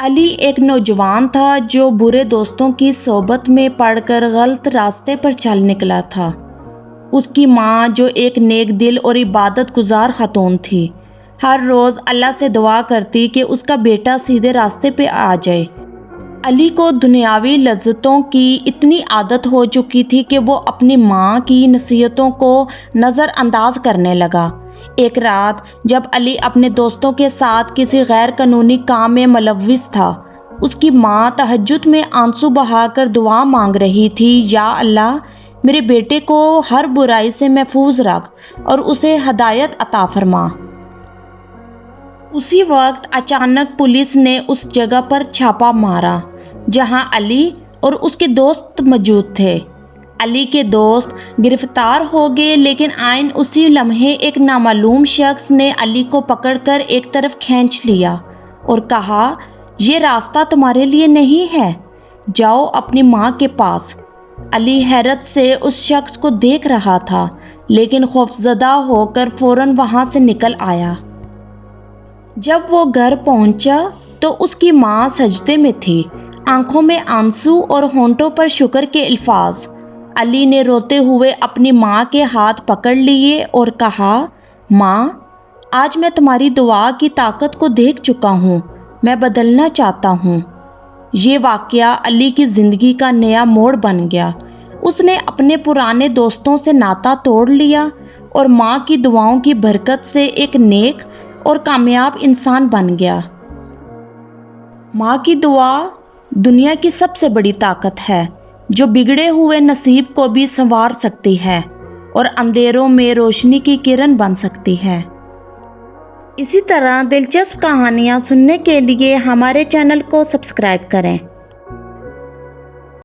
علی ایک نوجوان تھا جو برے دوستوں کی صحبت میں پڑ کر غلط راستے پر چل نکلا تھا۔ اس کی ماں جو ایک نیک دل اور عبادت گزار خاتون تھی، ہر روز اللہ سے دعا کرتی کہ اس کا بیٹا سیدھے راستے پہ آ جائے۔ علی کو دنیاوی لذتوں کی اتنی عادت ہو چکی تھی کہ وہ اپنی ماں کی نصیحتوں کو نظر انداز کرنے لگا۔ ایک رات جب علی اپنے دوستوں کے ساتھ کسی غیر قانونی کام میں ملوث تھا، اس کی ماں تہجد میں آنسو بہا کر دعا مانگ رہی تھی، یا اللہ، میرے بیٹے کو ہر برائی سے محفوظ رکھ اور اسے ہدایت عطا فرما۔ اسی وقت اچانک پولیس نے اس جگہ پر چھاپا مارا جہاں علی اور اس کے دوست موجود تھے۔ علی کے دوست گرفتار ہو گئے، لیکن عین اسی لمحے ایک نامعلوم شخص نے علی کو پکڑ کر ایک طرف کھینچ لیا اور کہا، یہ راستہ تمہارے لیے نہیں ہے، جاؤ اپنی ماں کے پاس۔ علی حیرت سے اس شخص کو دیکھ رہا تھا، لیکن خوفزدہ ہو کر فوراً وہاں سے نکل آیا۔ جب وہ گھر پہنچا تو اس کی ماں سجدے میں تھی، آنکھوں میں آنسو اور ہونٹوں پر شکر کے الفاظ۔ علی نے روتے ہوئے اپنی ماں کے ہاتھ پکڑ لیے اور کہا، ماں، آج میں تمہاری دعا کی طاقت کو دیکھ چکا ہوں، میں بدلنا چاہتا ہوں۔ یہ واقعہ علی کی زندگی کا نیا موڑ بن گیا۔ اس نے اپنے پرانے دوستوں سے ناطہ توڑ لیا اور ماں کی دعاؤں کی برکت سے ایک نیک اور کامیاب انسان بن گیا۔ ماں کی دعا دنیا کی سب سے بڑی طاقت ہے، جو بگڑے ہوئے نصیب کو بھی سنوار سکتی ہے اور اندھیروں میں روشنی کی کرن بن سکتی ہے۔ اسی طرح دلچسپ کہانیاں سننے کے لیے ہمارے چینل کو سبسکرائب کریں۔